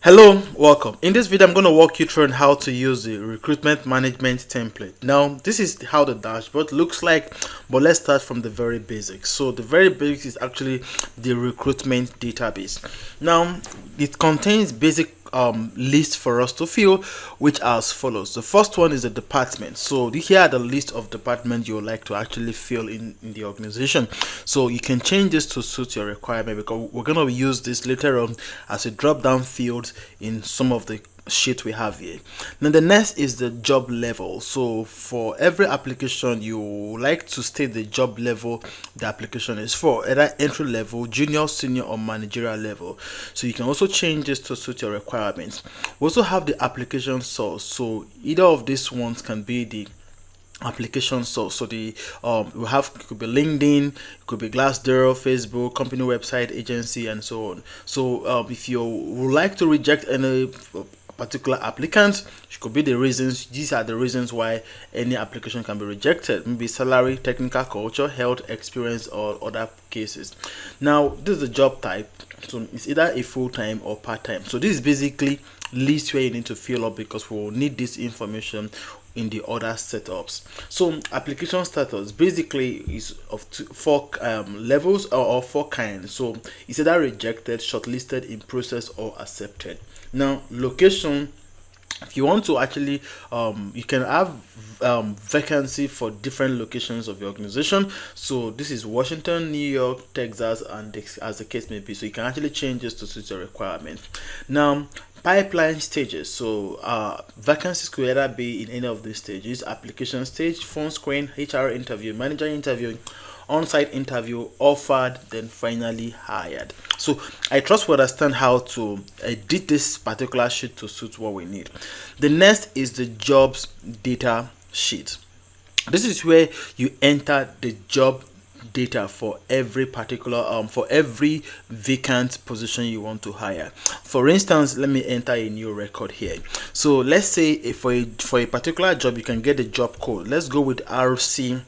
Hello, welcome. In this video, I'm going to walk you through on how to use the recruitment management template. Now, this is how the dashboard looks like, but let's start from the very basics. So, the very basics is actually the recruitment database. Now, it contains basic list for us to fill, which are as follows. The first one is the department. So here are the list of departments you would like to actually fill in the organization. So you can change this to suit your requirement, because we're going to use this later on as a drop down field in some of the sheet we have here. Now the next is the job level. So for every application, you like to state the job level the application is for, either entry level, junior, senior, or managerial level. So you can also change this to suit your requirements. We also have the application source. So either of these ones can be the application source. So the we have, it could be LinkedIn, it could be Glassdoor, Facebook, company website, agency, and so on. So if you would like to reject any particular applicant, it could be the reasons. These are the reasons why any application can be rejected. Maybe salary, technical culture, health, experience, or other cases. Now this is the job type. So it's either a full-time or part-time. So this is basically list where you need to fill up, because we will need this information in the other setups. So application status basically is of four levels, or four kinds. So it's either rejected, shortlisted, in process, or accepted. Now location, if you want to actually you can have vacancy for different locations of your organization. So this is Washington, New York, Texas, and as the case may be. So you can actually change this to suit your requirement. Now pipeline stages. So vacancies could either be in any of these stages: application stage, phone screen, HR interview, manager interview, on-site interview, offered, then finally hired. So I trust we understand how to edit this particular sheet to suit what we need. The next is the jobs data sheet. This is where you enter the job data for every particular for every vacant position you want to hire. For instance, let me enter a new record here. So let's say if for a particular job, you can get the job code. Let's go with RC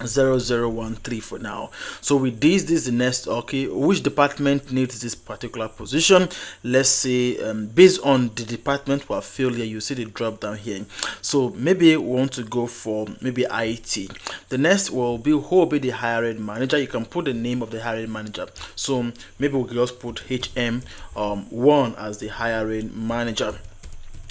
0013 for now. So with this is the next. Okay, which department needs this particular position? Let's say based on the department we have filled here, you see the drop down here. So maybe we want to go for maybe IT. The next will be, who will be the hiring manager. You can put the name of the hiring manager. So maybe we can just put HM1 as the hiring manager.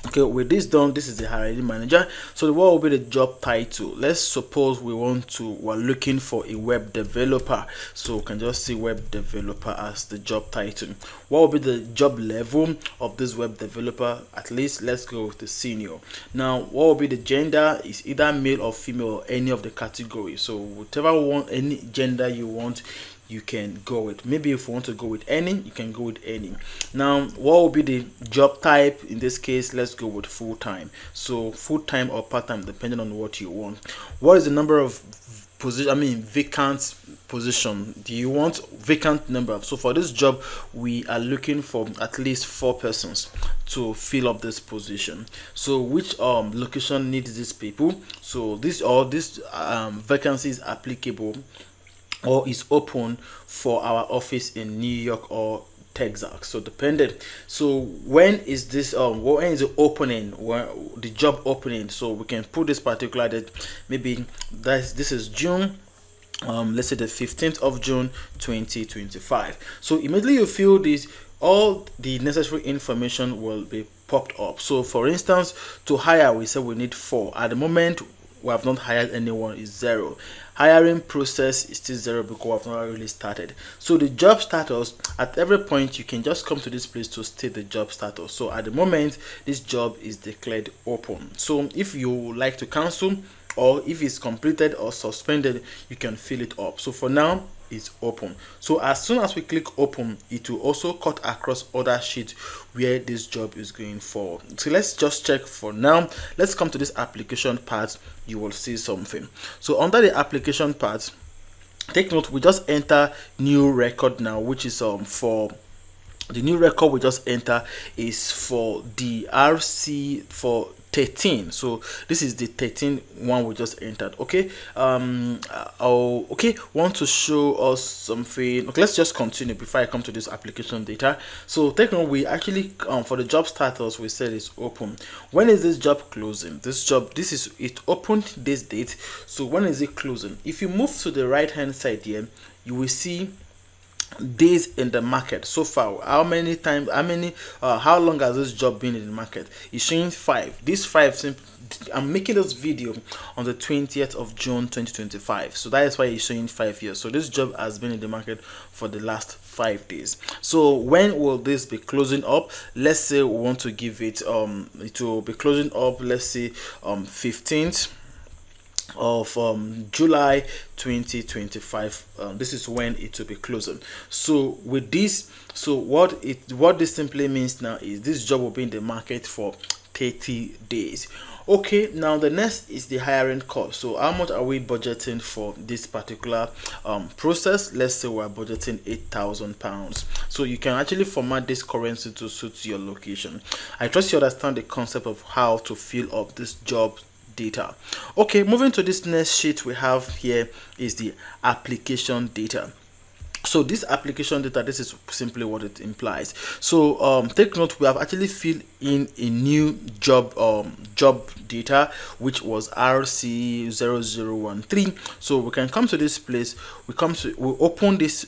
Okay, with this done, this is the hiring manager. So what will be the job title? Let's suppose we're looking for a web developer, so we can just see web developer as the job title. What will be the job level of this web developer? At least let's go with the senior. Now what will be the gender? Is either male or female, or any of the categories. So whatever one, any gender you want, you can go with. Maybe if you want to go with any, you can go with any. Now what will be the job type? In this case, let's go with full-time. So full-time or part-time, depending on what you want. What is the number of vacant position? Do you want vacant number? So for this job, we are looking for at least 4 persons to fill up this position. So which location needs these people? So this vacancy is applicable or is open for our office in New York or Texas. So dependent. So when is this when is the opening, where the job opening? So we can put this particular date. Maybe this is June, let's say the 15th of June 2025. So immediately you fill this, all the necessary information will be popped up. So for instance, to hire, we said we need 4. At the moment we have not hired anyone, is 0. Hiring process is still 0 because we have not really started. So the job status, at every point you can just come to this place to state the job status. So at the moment, this job is declared open. So if you like to cancel, or if it's completed or suspended, you can fill it up. So for now, it's open. So as soon as we click open, it will also cut across other sheets where this job is going for. So let's just check for now. Let's come to this application part. You will see something. So under the application part, take note, we just enter new record now, which is for the new record we just enter is for the RC for 13. So this is the 13 one we just entered. Okay, want to show us something. Okay, let's just continue before I come to this application data. So take note, we actually for the job status we said it's open. When is this job closing? This is it opened this date. So when is it closing? If you move to the right hand side here, you will see days in the market so far. How many times, how long has this job been in the market? It's showing 5. This 5, I'm making this video on the 20th of June 2025, so that is why it's showing 5 years. So this job has been in the market for the last 5 days. So when will this be closing up? Let's say we want to give it it will be closing up, let's say 15th of July 2025. This is when it will be closing. So with this, so what this simply means now is this job will be in the market for 30 days. Okay, now the next is the hiring cost. So how much are we budgeting for this particular process? Let's say we're budgeting £8,000. So you can actually format this currency to suit your location. I trust you understand the concept of how to fill up this job data. Okay, moving to this next sheet we have here is the application data. So this application data, this is simply what it implies. So take note, we have actually filled in a new job data, which was RC0013. So we can come to this place, we open this,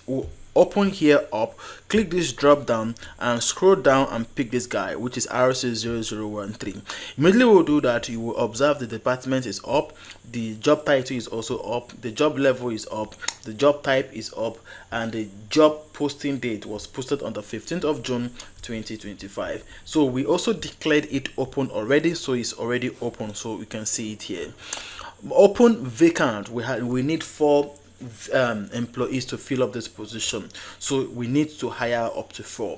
open here up, click this drop down and scroll down and pick this guy, which is RC0013. Immediately we'll do that, you will observe the department is up, the job title is also up, the job level is up, the job type is up, and the job posting date was posted on the 15th of June 2025. So we also declared it open already, so it's already open, so we can see it here. Open vacant, we need 4 employees to fill up this position, so we need to hire up to 4.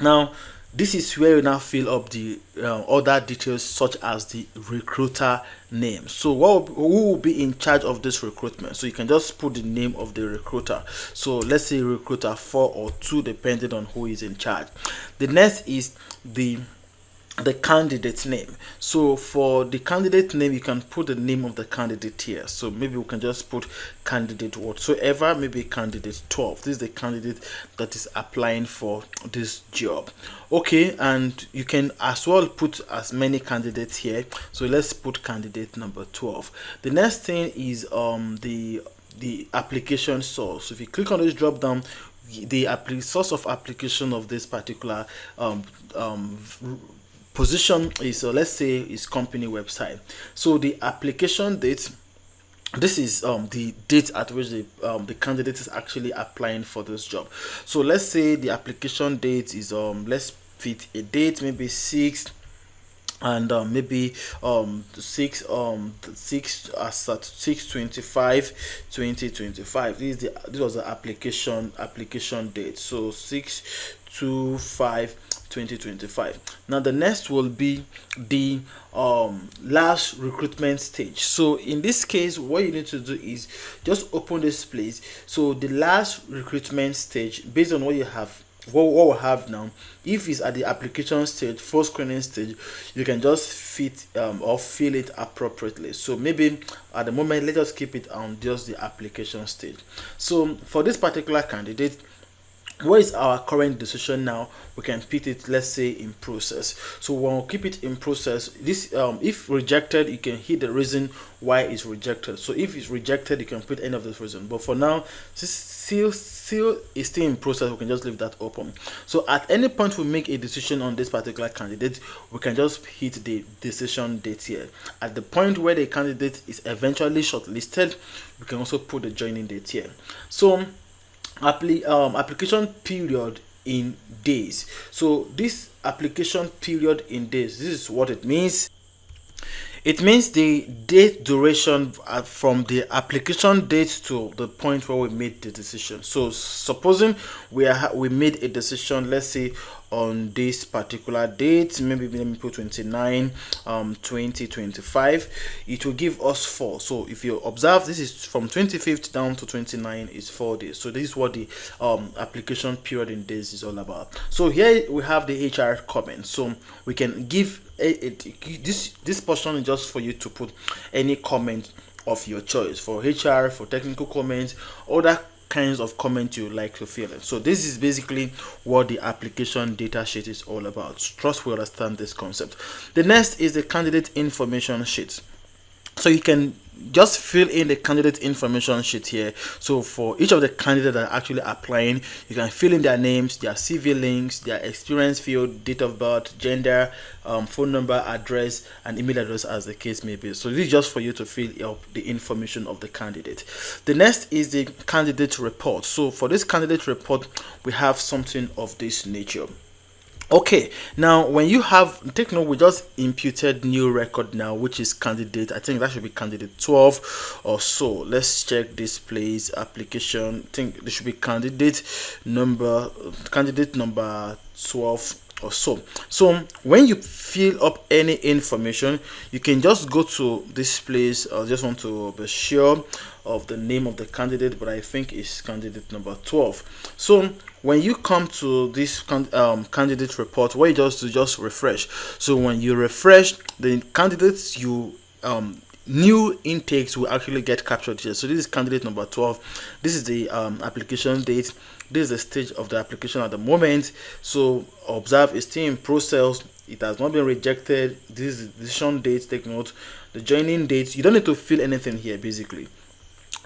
Now this is where you now fill up the other details, such as the recruiter name. So who will be in charge of this recruitment? So you can just put the name of the recruiter. So let's say recruiter 4 or 2, depending on who is in charge. The next is the candidate's name. So for the candidate name, you can put the name of the candidate here. So maybe we can just put candidate whatsoever, maybe candidate 12. This is the candidate that is applying for this job. Okay, and you can as well put as many candidates here. So let's put candidate number 12. The next thing is the application source. So if you click on this drop down, the source of application of this particular position is let's say is company website. So the application date, this is the date at which the candidate is actually applying for this job. So let's say the application date is let's fit a date, maybe 6 and maybe 6 as at 6/25/2025. This was the application date. So 6/25/2025. Now the next will be the last recruitment stage. So in this case, what you need to do is just open this place. So the last recruitment stage, based on what you have, what we have now, if it's at the application stage, first screening stage, you can just fit or fill it appropriately. So maybe at the moment, let us keep it on just the application stage. So for this particular candidate, what is our current decision now? We can put it, let's say, in process. So we'll keep it in process. This if rejected, you can hit the reason why it's rejected. So if it's rejected, you can put any of this reason, but for now, this still is still in process. We can just leave that open. So at any point we make a decision on this particular candidate, we can just hit the decision date here. At the point where the candidate is eventually shortlisted, we can also put the joining date here. So application period in days. So this application period in days, this is what it means. It means the date duration from the application date to the point where we made the decision. So supposing we made a decision, let's say on this particular date. Maybe let me put 29 2025. It will give us 4. So if you observe, this is from 25th down to 29 is 4 days. So this is what the application period in days is all about. So here we have the HR comment. So we can give this portion is just for you to put any comment of your choice, for HR, for technical comments, other kinds of comment you like to fill in. So this is basically what the application data sheet is all about. Trust we understand this concept. The next is the candidate information sheet. So you can just fill in the candidate information sheet here. So for each of the candidates that are actually applying, you can fill in their names, their CV links, their experience field, date of birth, gender, phone number, address, and email address as the case may be. So this is just for you to fill up the information of the candidate. The next is the candidate report. So for this candidate report, we have something of this nature. Okay, now when you have, take note, we just imputed new record now, which is candidate, I think that should be candidate 12 or so. Let's check this place, application, I think this should be candidate number 12 or so. So when you fill up any information, you can just go to this place. I just want to be sure of the name of the candidate, but I think it's candidate number 12. So when you come to this candidate report, what you just do, just refresh. So when you refresh, the candidates you new intakes will actually get captured here. So this is candidate number 12. This is the application date. This is the stage of the application at the moment. So observe, it's still in process. It has not been rejected. This is the decision date. Take note. The joining date. You don't need to fill anything here basically.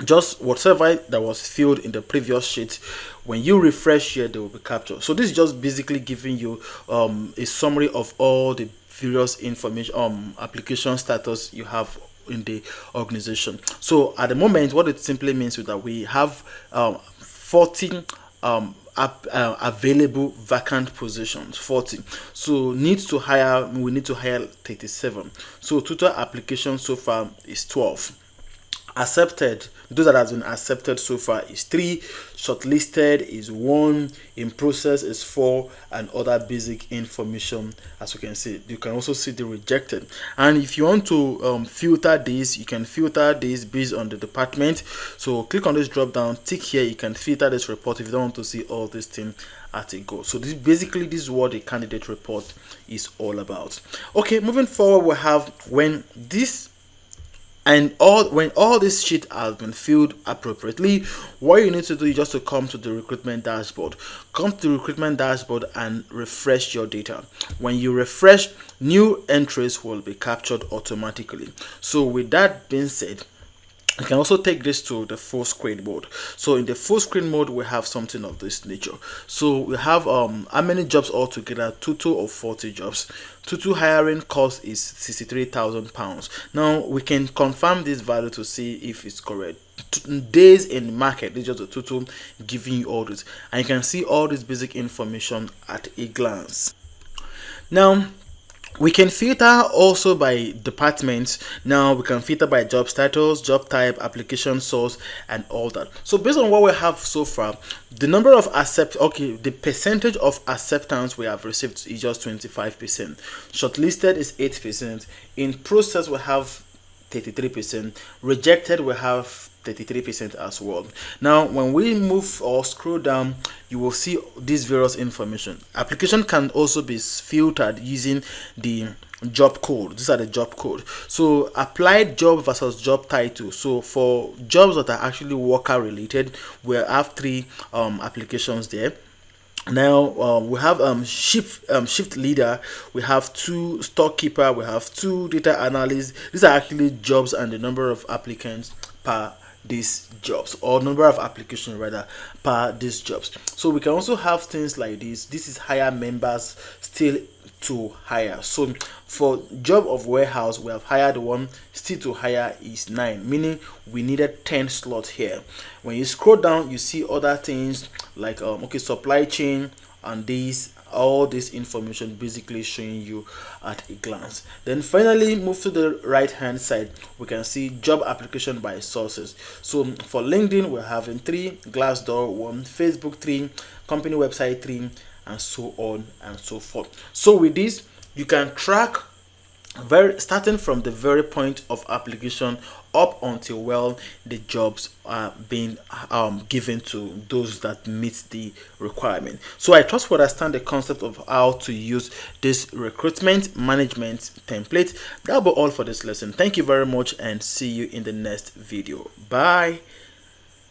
Just whatever that was filled in the previous sheet, when you refresh here, they will be captured. So this is just basically giving you a summary of all the various information application status you have in the organization. So at the moment, what it simply means is that we have 14 available vacant positions, 40. So we need to hire 37. So total applications so far is 12. Accepted, those that has been accepted so far is 3, shortlisted is 1, in process is 4, and other basic information. As you can see, you can also see the rejected. And if you want to filter this, you can filter this based on the department. So click on this drop down, tick here, you can filter this report if you don't want to see all this thing at a go. So this is what the candidate report is all about. Okay, moving forward, we have when all this shit has been filled appropriately, what you need to do is just to come to the recruitment dashboard. Come to the recruitment dashboard and refresh your data. When you refresh, new entries will be captured automatically. So with that being said, you can also take this to the full screen mode. So in the full screen mode, we have something of this nature. So we have how many jobs altogether? Total of 40 jobs. Total hiring cost is £63,000. Now we can confirm this value to see if it's correct. Days in the market, this is just a total giving you all this, and you can see all this basic information at a glance. Now we can filter also by departments. Now we can filter by job titles, job type, application source, and all that. So based on what we have so far, the number of the percentage of acceptance we have received is just 25%. Shortlisted is 8%. In process we have 33%. Rejected we have 33% as well. Now when we move or scroll down, you will see these various information. Application can also be filtered using the job code. These are the job code. So applied job versus job title. So for jobs that are actually worker related, we have 3 applications there. Now we have shift leader, we have 2 storekeeper, we have 2 data analysts. These are actually jobs and the number of applicants per these jobs, or number of applications rather per these jobs. So we can also have things like this. This is hire members still to hire. So for job of warehouse, we have hired 1, still to hire is 9, meaning we needed 10 slots here. When you scroll down, you see other things like supply chain, and all this information basically showing you at a glance. Then finally move to the right hand side, we can see job application by sources. So for LinkedIn, we're having 3, Glassdoor 1, Facebook 3, company website 3, and so on and so forth. So with this, you can track starting from the very point of application up until the jobs are being given to those that meet the requirement. So I trust you understand the concept of how to use this recruitment management template. That'll be all for this lesson. Thank you very much and see you in the next video. Bye.